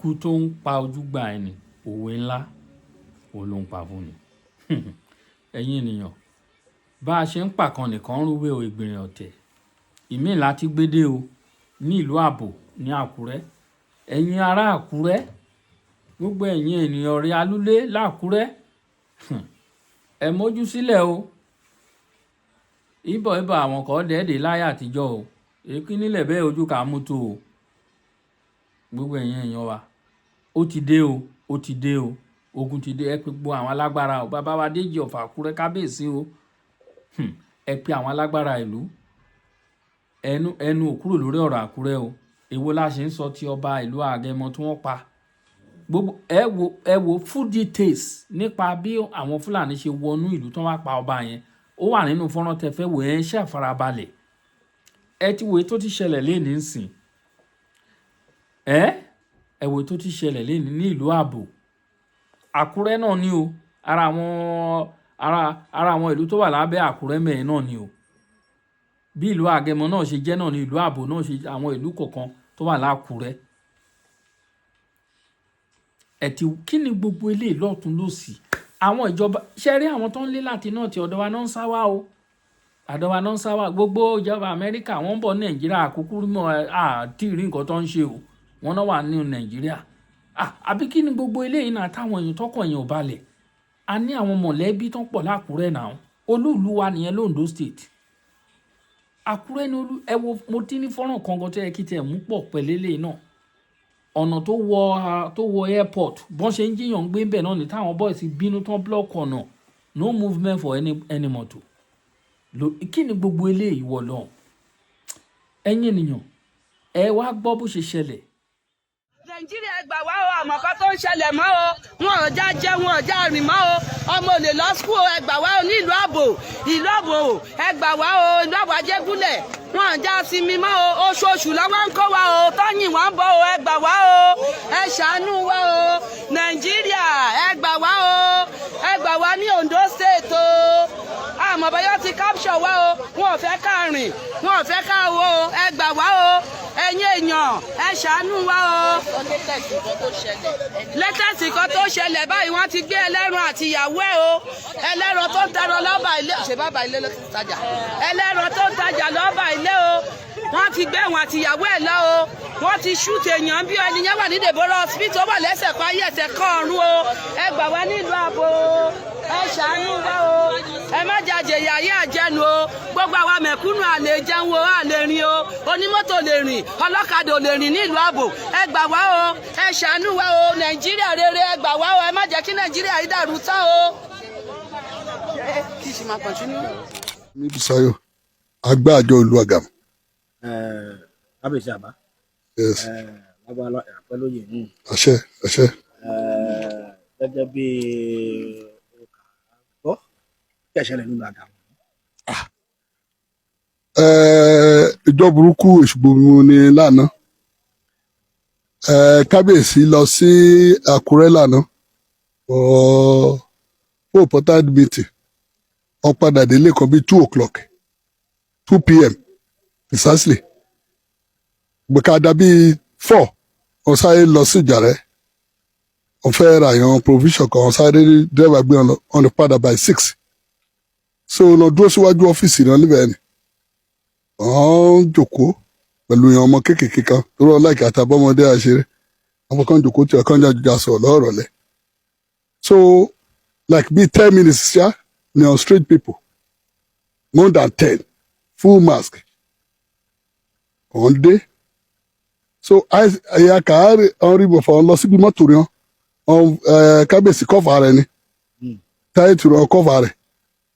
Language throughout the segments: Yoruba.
ikú tó ń pa ojúgbà ẹni òwe ńlá òun ló ń pa fún ni. Ẹ̀yin ènìyàn, bá a ṣe ń pàkan nìkan rúwé o ìgbìnrin ọ̀tẹ̀ ìmí láti gbédè o ní ìlú àbò ní Àkúrẹ́. Ẹ̀yin ará Àkúrẹ́, gbogbo ẹ̀yin ènìyàn rí alúlé lákúrẹ́, ẹ mójú sílẹ̀ o. Ìbọ̀ àwọn kan dẹ́ẹ̀dẹ̀ láyé àtijọ́ o, èkí nílẹ̀ bẹ́ẹ̀ ojú kà mú tó o. Gbogbo ẹ̀yin èèyàn wa, ó ti dé o, ó ti dé o, ogun ti dé. Ẹ pé gbogbo àwọn alágbára o, bàbá wa Déjì of Àkúrẹ́ kábíyèsí o. Ẹ pé àwọn alágbára ìlú, ẹnu ò kúrò lórí ọ̀rọ̀ Àkúrẹ́ o. Èwo la ṣe ń sọ ti ọba ìlú Àgẹmọ tí wọ́n pa. Gbogbo ẹ wo full details nípa bí àwọn Fúlàní ṣe wọnú ìlú tí wọ́n pa ọba yẹn. Ó wà nínú fọ́nrán tẹ́ fẹ́ wò ẹ ṣe àfarabalẹ̀. Ẹ ti wo tó ti ṣẹlẹ̀ lénìí nsìn. Ẹ wo tó ti ṣẹlẹ̀ lénìí ní ìlú àbò. Àkúrẹ́ náà ni o. Ara àwọn ìlú tó wà lábẹ́ Àkúrẹ́ mẹ́ẹ̀ náà ni o. Bí ìlú Àgẹmọ náà ṣe jẹ́ náà ni ìlú àbò náà ṣe àwọn ìlú kọ̀ọ̀kan tó wà lákúrẹ́. Kí ni gbogbo eléyìí lọ́tún lósì? Àwọn ìjọba ṣe rí àwọn tó ń lé láti náà ti ọ̀dọ̀ wa náà ń sá wá o. Àdọ̀ wa náà ń sá wá. Gbogbo ìjọba Amẹ́ríkà wọ́n ń bọ̀ Nàìjíríà àkókò mọ́ àti rí nǹkan tó ń ṣe o. Wọ́n náà wà ní Nàìjíríà. Àbí kí ni gbogbo eléyìí náà táwọn èèyàn tọkọ̀ èèyàn balẹ̀? A ní àwọn mọ̀lẹ́bí tó ń pọ̀ lákúrẹ́ náà. Olúùlú wa nìyẹn l'Ondo State. Àkúrẹ́ ní ẹ wo mo ti ní fọ́nrán kan gan tó yẹ kí tẹ̀ mú pọ̀ pẹ̀lẹ́lẹ̀ náà. Ọ̀nà tó wọ airport bọ́n ṣe ń jíyàn gbé bẹ̀ náà ni táwọn boys bínú tán block ọ̀nà. No movement for any motor. Kí ni gbogbo eléyìí wọ̀ lọ? Ẹ̀yin ènìyàn, ẹ wá gbọ́ bó ṣe ṣẹlẹ̀. Nàìjíríà ẹ gbà wá o, àmọ́ kan tó ń ṣẹlẹ̀ mọ́ o, wọn ò já jẹ wọn ò já rìn mọ́ o, ọmọ olè lọ school ẹ gbà wá o ní ìlú àbò o, ẹ gbà wá o ìlú àbò Ajégúnlẹ̀, wọn ò já sinmi mọ́ o, oṣooṣù lọ́wọ́ ń kó wa o, tọ́yìn wá ń bọ̀ o, ẹ gbà wá o, ẹ ṣàánú wa o, Nàìjíríà ẹ gbà wá o, ẹ gbà wá ní Ondo State o, àmọ́ bọ́yọ́ ti capture wa o, wọn ò fẹ́ ká rìn, wọn ò fẹ́ ká wo o, ẹ gbà wá o, ẹ̀yin èèyàn ẹ ṣàánú wa o. Latest nǹkan tó ṣẹlẹ̀ báyìí wọ́n ti gbé ẹlẹ́ran àti ìyàwó ẹ̀ o, ẹlẹ́ran tó ń tẹran lọ́ba ilé ṣe bàbá ilé ló ti tajà, ẹlẹ́ran tó ń tajà lọ́ba ilé o, wọ́n ti gbé wọn àti ìyàwó ẹ̀ lọ o, wọ́n ti shoot èèyàn bí ẹni yẹn wà ní Deborah hospital wà lẹ́sẹ̀ kan ayé ẹ̀sẹ̀ kan ọ̀run o, ẹ gbà wá nílùú àbò o, ẹ ṣàánú wa o, ẹ má jàjẹ yàyé àjẹnu o, gbogbo àwa mẹ̀kúnnù àlè jẹun o, àlè rìn o, onímọ́tò lè rìn, ọlọ́kadà ò lè rìn nílùú àbò, ẹ gbà wá o, ẹ ṣàánú wa o, Nàìjíríà rere ẹ gbà wá o, ẹ má jẹ́ kí Nàìjíríà yìí dàrú tán o. Kí ṣe máa continue. Mi Bùsáyọ̀, àgbà àjọ Olúwàgàm. Kábíyèsí àbá. Yes. Bàbá àpẹlóye nù. Àṣẹ. Gẹ́gẹ́ bí gbọ́ kí ẹ̀ṣẹ̀lẹ̀ nínú Àgàmù. Ìjọ burúkú Èṣùgbòmù ni lánàá. Kábíyèsí lọ sí Àkúrẹ́ lánàá for important meeting. Wọ́n padà délé kan bí 2 p.m. precisely. Gbẹ̀kadà bíi 4 wọ́n sáré lọ sí Ìjàrẹ́. Wọ́n fẹ́ ra yan provision kan wọ́n sáré dẹ́rẹ́bà gbé wọn lọ padà by 6. So lọ dúró síwájú ọ́fíìsì náà níbẹ̀ ni. Wọ́n jókòó pẹ̀lú yan ọmọ kéékèèké kan tó rọ láìka àtàbọ́mọdé àṣírí. Àwọn kan jókòó tí ọ̀kan jà sọ̀rọ̀ lọ́rọ̀ lẹ̀. So like bíi 10 minutes ṣá ni on street people more than 10 full mask. Wọ́n dé. So àyà kàárì ọ̀n rí bọ̀ fún ọ lọ síbi mọ́tò rẹ̀ kábíyèsí kọ́fà rẹ̀ ni táyé tù rẹ̀ kọ́fà rẹ̀.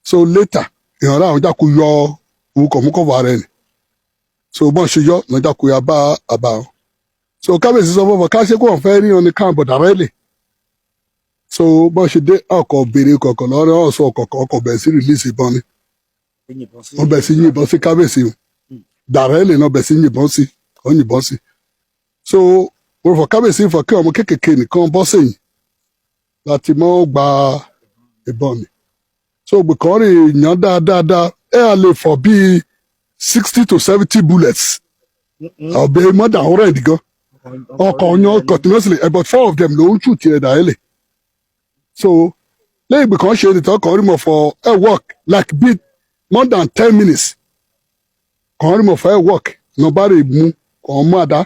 So later ìhànrà àwọn jákò yọ òun kọ̀ mú kọ́fà rẹ̀ ni. So bọ́n ṣe yọ ní jákò yà bá àbá wọn. So kábíyèsí sọ fún ọ ká ṣe kó wọn fẹ́ rí wọn ní káàbọ̀ dàrẹ́lì. So bọ́n ṣe dé ọkọ̀ béèrè kọ̀ọ̀kan lọ́rẹ́ ọ̀sọ̀ ọkọ̀ bẹ̀rẹ̀ sí release ìbọn ni. Wọ́n bẹ̀rẹ̀ sí yìnbọn sí kábíyèsí wọn. Dàrẹ́lì náà bẹ̀rẹ̀ sí yìnbọn sí. So wọ́n fọ kábíyèsí fọ kí ọmọ kéékèèké nìkan bọ́ sẹ́yìn láti mọ́ gba ìbọn ni. So gbẹ̀kan rí yàn dáadáa à lè fọ bíi 60 to 70 bullets. Ọ̀bẹ more than 100 gan. ọkọ̀ yan continuously about 4 of them ló ń shoot ẹ̀ directly so lẹ́yìn ìgbà kan ṣe ìtàn kan rí mọ̀ for air work like bit more than 10 minutes kan rí mọ̀ for air work nọmba rẹ̀ mú kan mú àdá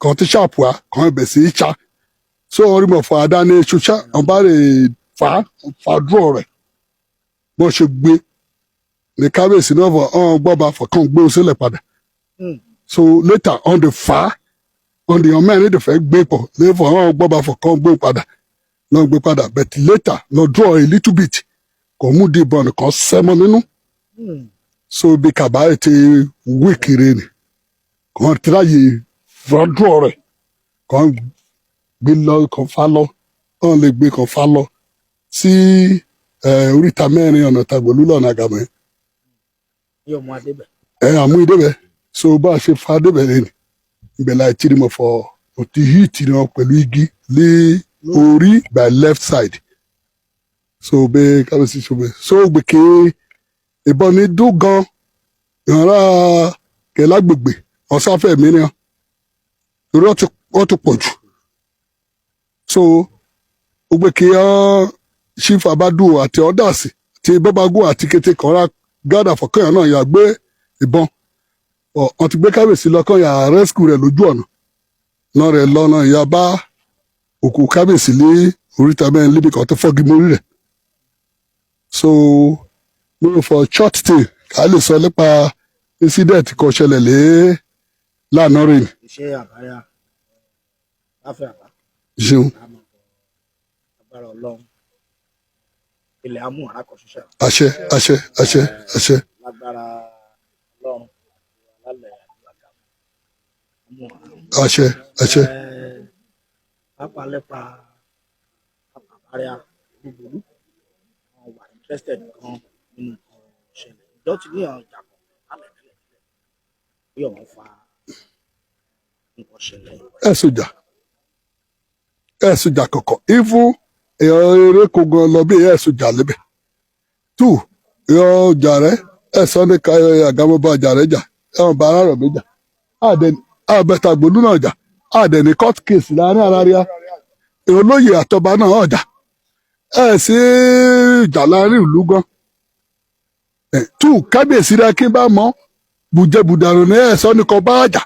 kan tí sharp wá kan ẹ̀bẹ̀ sí í ṣá so rí mọ̀ for àdá ní ṣuṣá nọmba rẹ̀ fà dúró rẹ̀ bọ́n ṣe gbé ní kábíyèsí náà fọ gbọ́ba fọ kàn gbé sílẹ̀ padà so later on the ọmọ ẹni tó fẹ́ gbé pọ̀ lẹ́fọ̀ gbọ́ba fọ kàn gbé padà náà gbé padà but later lọ draw a little bit kò mú di ìbọn nìkan sẹ́mọ́ nínú so bí kàbáyé ti wíìkì rẹ̀ ni kàn tíráyè fọ́ draw rẹ̀ kàn gbé lọ kàn fà lọ kàn lè gbé kàn fà lọ sí oríta mẹ́rin ọ̀nà Tàgbòlú lọ́nà Àgàmọ́ yóò mú adébẹ̀. àmú ìdébẹ̀ so bá a ṣe fa débẹ̀ rẹ̀ ni ibẹ̀ láì tí ni mo fọ òtí híìtì náà pẹ̀lú igi lé orí by left side so bẹ́ẹ̀ kábíyèsí so bẹ́ẹ̀ so gbèké ìbọn ní dún gan ìrànlá kẹlágbègbè ọ̀sáfẹ́ mìíràn torí wọ́n ti pọ̀ jù so gbèké chief abadu àti ọ̀dàsì àti bọ́bagún àti kété kọ́ra gádà fọ̀kànyàn náà yà gbé ìbọn wọ́n ti gbé kábíyèsí lọ́kàn yà rescue rẹ̀ lójú ọ̀nà náà rẹ̀ lọ́nà ìyá bá òkú kábíyèsí lé oríta mẹ́rin níbi kan tó fọ́gi mórí rẹ̀ so mo for short stay ká lè sọ nípa incident kan ṣẹlẹ̀ lé lánàá rẹ̀ ni. iṣẹ́ àbáyá láfẹ́ àbá. ṣeun. agbára Ọlọ́run ilẹ̀ amú àràkọ̀ ṣiṣẹ́. àṣẹ àṣẹ àṣẹ àṣẹ. lágbára Ọlọ́run alálẹ̀ amú àṣẹ àṣẹ. pápá lẹ́pa pápá àbáyá gbogbo wọn wà interested gan nínú ìṣẹ̀lẹ̀ ìjọ ti ní àwọn ìjàpọ̀ lálẹ́ tẹ́lẹ̀ bí ọ̀hún fa nǹkan ṣẹlẹ̀. ẹ sójà kọ̀kọ̀ even èèyàn eré kò gan lọ bí ẹ sójà lébẹ̀ two èèyàn ọjà rẹ ẹ sọ ní ká àgàmọba ọjà rẹ jà ẹwọn bá ara rẹ mi jà Tàgbòlú náà jà àdẹni court case láàrin ara rí a èèyàn olóyè àtọba náà ọjà ẹ sí ìjà láàrin ìlú gan two kábíyèsí rẹ kí n bá mọ bùjẹbùdàrú ní ẹ sọ ní kò bá jà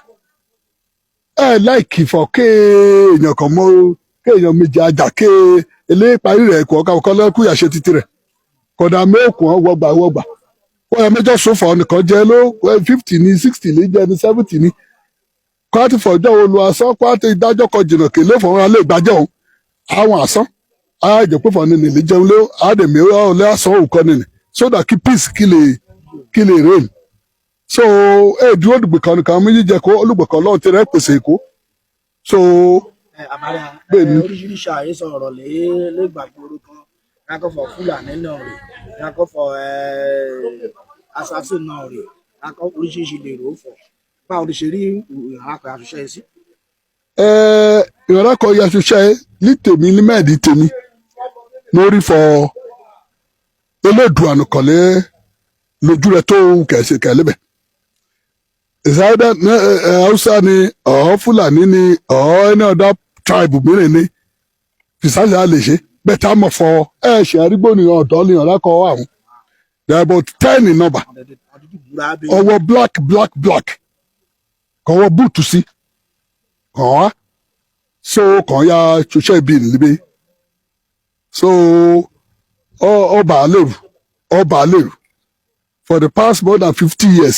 ẹ láìkì fọ kéèyàn kan mọ kéèyàn méjì ajá ké eléyìí parí rẹ kọ ọkọ lẹkùn yàṣẹ títí rẹ kódà mẹkùn wọgbà wọn yà mẹjọ sọfọ nìkan jẹ ló 50 ní 60 ní jẹ ní 70 ní kwati fọjọ olùwàsán kwati ìdájọ́ kan jìnnà kèlé fọwọn alẹ ìgbàjẹ òun àwọn àsán àjẹpẹ fọ ní nílé jẹun lé àdèmí ọlẹ àsán òkọ nìní sódà kí peace kí lè rain so dúró dùgbò kan nìkan méjì jẹ kó olùgbò kan lọ́wọ́ tẹ̀lé pèsè èkó so. àbáyá oríṣiríṣi àhesọ ọ̀rọ̀ lẹ́gbàgbọ́rọ̀ kan rákọ́fọ̀ fúlàní náà rè rákọ́fọ̀ assassin náà rè rákọ́ oríṣiríṣi lè rò ó fọ̀ báwo ló ṣe rí ìrànlákọ̀ àṣìṣe yìí sí. ìrànlákọ̀ àṣìṣe ní tèmi ní mẹ́ẹ̀dì tèmi mo rí fọ elédùn ànùkọ̀lé lójú rẹ tó kẹ̀sì kẹ̀lébẹ̀ ìsáyédá Hausa ni Fúlàní ni any other tribe mìíràn ni fìsáṣà lè ṣe bẹ́ẹ̀ tá a mọ̀ fọ ṣe àrígbó ni ọ̀dọ́ ni ọ̀lákọ̀ àwọn there are about 10 in number ọwọ́ black kọ̀wọ́ búùtù sí kàn wá so kàn ya ṣoṣẹ́ ibi níbi so ọba àlèrù for the past more than 50 years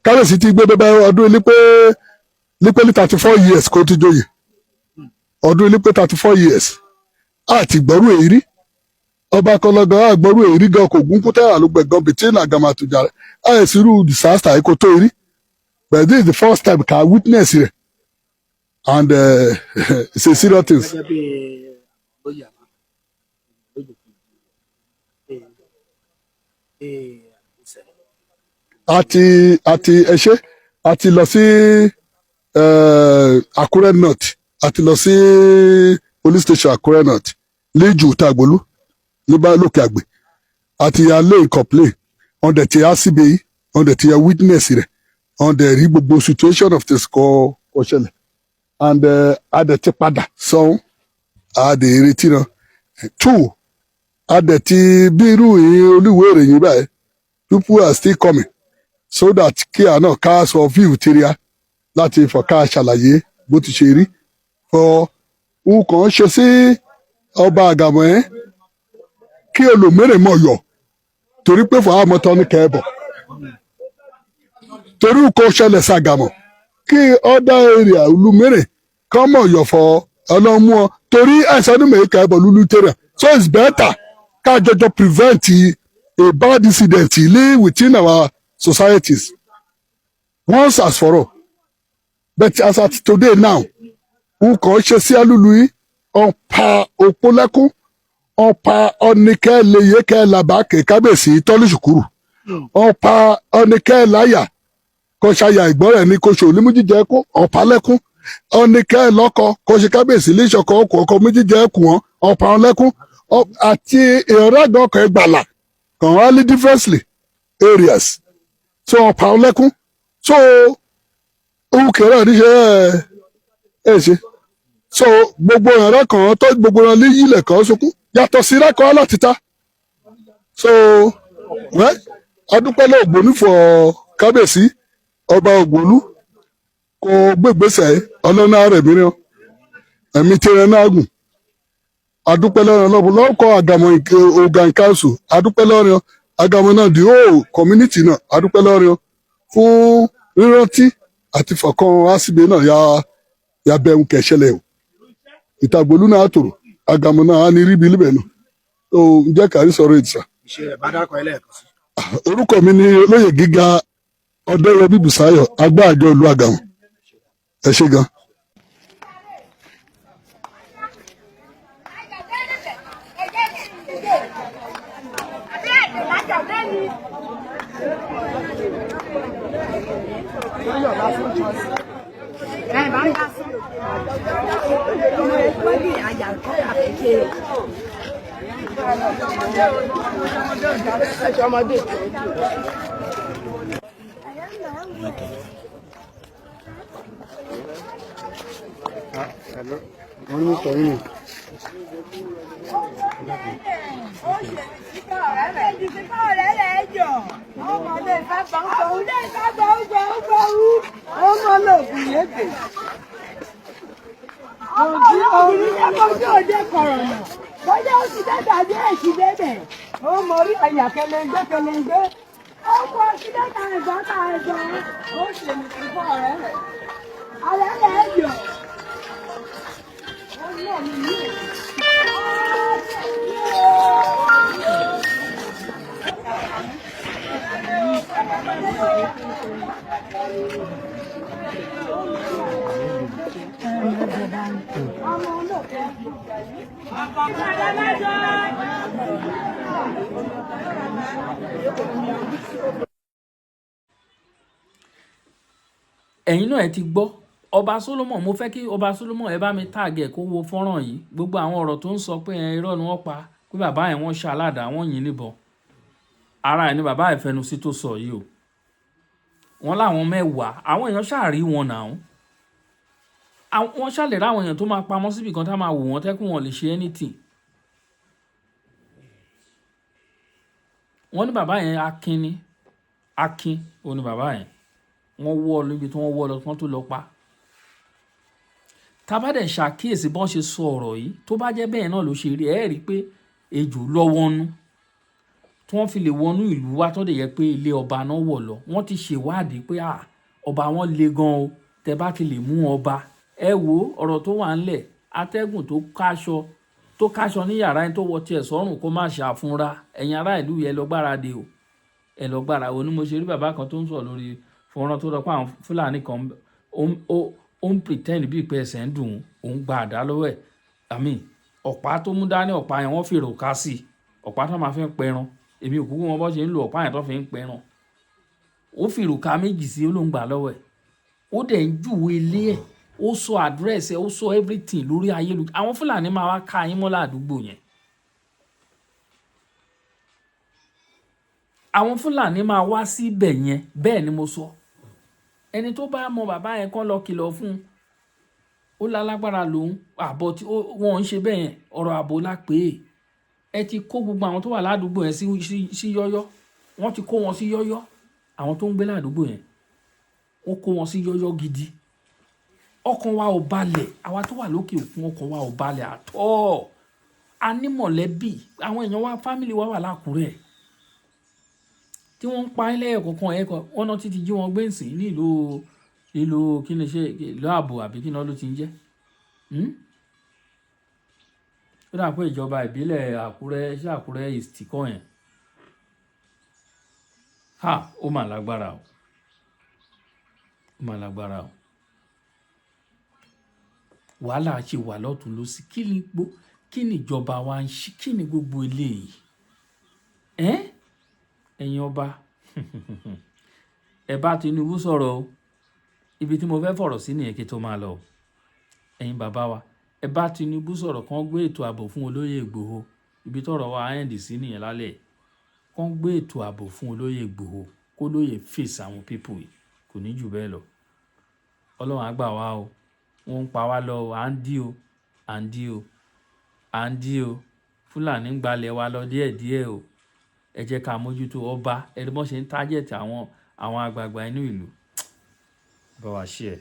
kábíyèsí ti gbé bẹ́ẹ̀ ọdún lípé ní 34 years kó tó jóyè ọdún lípé 34 years àti gbọ́rú èrí ọba kọlọ́gàn àgbọ́rú èrí gan kò gún kútẹ́ àlùgbẹ̀gàn bìtínà àgàmà àtújà rẹ̀ àìsí irú disaster yìí kò tó èrí but this is the first time ká witness rẹ̀ and it's a serious thing. àti lọ sí Àkúrẹ́ north àti lọ sí police station Àkúrẹ́ north lẹ́jù Tàgbòlú nígbà lókè àgbè àti ya lé complain ọ̀dẹ̀ tí a síbi ọ̀dẹ̀ tí ya witness rẹ̀ on the rí gbogbo situation of things kọ́ ṣẹlẹ̀ and adẹ̀ ti padà sọ́hún adẹ̀ retí náà 2 adẹ̀ ti bí irú olúwèé ìròyìn báyìí people are still coming so that kí àná ká sọ view tiria láti fọ̀ká ṣàlàyé bó ti ṣe rí fọ nǹkan ṣe sí ọba àgàmọ́ ẹ̀ kí olùmẹ́rẹ̀ mọ̀ yọ torí pé fún àwọn ọmọọtọ ní kẹ́ẹ̀bọ̀ torí kò ṣẹlẹ̀ ṣàgàmọ̀ kí ọ̀dà èrè olùmẹ́rẹ̀ kọ́ mọ̀ yọ fọ ọlọ́mú ọ torí àìsàn ní mẹ́ẹ̀ká ẹ̀bọ̀ lulu tẹ̀rẹ̀ so it's better ká jọjọ prevent a bad incident within our societies once as for all but as at today now nǹkan ṣe sí alúlu yìí ọ̀pá òpólẹ́kún ọ̀pá ọ̀nìkẹ́ lèyẹ́kẹ́ làbákẹ́ kábèsí tọ́lú ṣùkúrù ọ̀pá ọ̀nìkẹ́ láyà kò ṣàyà ìgbọ́n rẹ̀ ní kò ṣò ní mújíjẹ kó ọ̀pá lẹ́kún ọ̀nìkẹ́ lọ́kọ kò ṣe kábèsí léṣọkọ ọkọ̀ mújíjẹ kù wọ́n ọ̀pá ọ̀lẹ́kún àti ìrọ̀rẹ́gbẹ̀ ọkọ̀ ẹgbàlà kàn wá ní differently areas so ọ̀pá ọ̀lẹ́kún so òun kẹrẹ níṣẹ́ ẹ̀ ṣe so gbogbo ìrànlẹ́ kan tó gbogbo ìrànlẹ́ yílẹ̀ kan sunkún yàtọ̀ sí rẹ́kọ̀ọ́ láti ta so adúpẹ́ lọ́ Ògbónú fọ kábíyèsí ọba Ògbónú kò gbégbèsè ọlọ́nà rẹ̀ mìíràn ẹ̀mí tẹ̀rẹ̀ náà gùn adúpẹ́ lọ́rọ̀ lọ́kọ̀ àgàmọ̀ Ogan Council adúpẹ́ lọ́rọ̀ àgàmọ̀ náà the whole community náà adúpẹ́ lọ́rọ̀ fún rírántí àti fọ̀kan àsìgbè náà ya bẹ̀rù kẹ̀ṣẹ̀lẹ̀ o ìtàgbòlú náà tòrò àgàmọ̀ náà á ní ríbi líbẹ̀ náà tó ń jẹ́ kárí sọ̀rọ̀ ìtìsà. Orúkọ mi ni olóyè gíga Ọdẹ́yẹmí Bùsáyọ̀ agbáàjọ ìlú Àgàmọ̀ ẹ ṣé gan. Bọ́jà ó ti dẹ́ta dé èsì débẹ̀. Ó mọ orí ẹ̀yà kẹlẹ́ngbẹ́. Ó kọ́ sí dẹ́ta ẹ̀gbọ́n. Ó ṣe ní ìfọ̀ ọ̀rẹ́ rẹ̀. Ààrẹ rẹ̀ yọ̀. Ó yọ̀ mí ní èsì. ẹ̀yin náà ẹ ti gbọ́ ọba Solomon mo fẹ́ kí ọba Solomon ẹ bá mi tààgì ẹ̀ kó wo fọ́nrán yìí gbogbo àwọn ọ̀rọ̀ tó ń sọ pé irọ́ ni wọ́n pa pé bàbá ẹ̀ wọ́n ṣe aládàá wọ́n yìn níbọn ara ẹ̀ ni bàbá ẹ̀ fẹnu sí tó sọ yìí o wọ́n láwọn mẹ́wàá àwọn èèyàn ṣàárí wọn náà wọ́n ṣàlè ráwọn èèyàn tó máa pamọ́ síbi kan tá máa wò wọ́n tẹ́kùn wọn lè ṣe anything wọ́n ní bàbá yẹn akin òun ni bàbá yẹn wọ́n wọ́ ọ níbi tí wọ́n wọ́ ọ lọ wọ́n tó lọ pa tábàdẹ̀ ṣàkíyèsí bọ́n ṣe sọ ọ̀rọ̀ yìí tó bá jẹ́ bẹ́ẹ̀ náà ló ṣe rí ẹ̀ rí pé ejò lọ́wọ́nú tí wọ́n fi lè wọnú ìlú wa tó dẹ̀ yẹ pé ilé ọba náà wọ̀ lọ wọ́n ti ṣèwádìí pé ọba wọn le gan o tẹ bá ti lè mú ọba ẹ wo ọ̀rọ̀ tó wà ńlẹ̀ atẹ́gùn tó káṣọ ní yàrá ẹni tó wọ tiẹ̀ sọ́rùn kó má ṣàfúnra ẹ̀yin ará ìlú yẹn lọ gbáradì o ẹ lọ gbára o ní mo ṣe rí bàbá kan tó ń sọ lórí fọ́nrán tó lọ pé àwọn Fúlàní kan ó ń pretend bíi pé ẹsẹ̀ ń dùn òun gba àdá lọ́wọ́ ẹ̀ àmì ọ̀pá tó mú dání ọ̀pá yẹn wọ́n fèrè òkà sí ọ̀pá tó máa fi ń pẹran èmi òkú wọn bọ́ ṣe ń lo ọ̀pá yẹn tó fi ń pẹran ó fèrè òkà méjì sí olóhùn gbà lọ́wọ́ ẹ̀ ó dẹ̀ ń júwe ilé ẹ̀ ó sọ àdírẹ́sì ẹ̀ ó sọ everything lórí ayélujára àwọn Fúlàní máa wá ká yín mọ́lá àdúgbò yẹn àwọn Fúlàní máa wá síbẹ̀ yẹn bẹ́ẹ̀ ni mo sọ ẹni tó bá mọ bàbá yẹn kán lọ kìlọ̀ fún un ó lálágbára lòun àbọ̀ tí wọ́n ń ṣe bẹ́ẹ̀ yẹn ọ̀rọ̀ ààbò la pè é ẹ ti kó gbogbo àwọn tó wà ládùúgbò yẹn sí yọ́yọ́ wọ́n ti kó wọn sí yọ́yọ́ àwọn tó ń gbé ládùúgbò yẹn wọ́n kó wọn sí yọ́yọ́ gidi ọkàn wa ò balẹ̀ àwa tó wà lókè òkun ọkàn wa ò balẹ̀ àtọ́ a ní mọ̀lẹ́bí àwọn èèyàn wa fámìlì wa wà lákùrẹ́ tí wọ́n ń pa ilé ẹ̀kọ́ kan ẹ̀kọ́ wọn náà ti jí wọn gbé ǹsìn ní ìlú kí ni ṣe ìlú ààbò àbí kí ni ló ti ń jẹ́ ó dà pé ìjọba ìbílẹ̀ Àkúrẹ́ ṣé Àkúrẹ́ East kọ́ yẹn ó mà lágbára o ó mà lágbára o wàhálà ṣe wà lọ́tún lọ́sí kí ni ìjọba wa ń ṣe kí ni gbogbo eléyìí ẹ̀yin ọba ẹ bá Tinubu sọ̀rọ̀ o ibi tí mo fẹ́ fọ̀rọ̀ sí nìyẹn kí tó máa lọ ẹ̀yin bàbá wa ẹ bá Tinubu sọ̀rọ̀ kán gbé ètò ààbò fún olóyè Ìgbòho ibi tọ́rọ̀ wa end sí nìyẹn lálẹ́ kán gbé ètò ààbò fún olóyè Ìgbòho kó lóyè fèsì àwọn pípù yìí kò ní jù bẹ́ẹ̀ lọ Ọlọ́run á gbà wá o wọ́n ń pa wá lọ à ń dí o Fúlàní ń gbalẹ̀ wa lọ díẹ̀díẹ̀ o ẹ jẹ́ ká mójútó ọba ẹni bọ́n ṣe ń tájẹ̀tì àwọn àgbààgbà inú ìlú bá wa ṣe ẹ̀.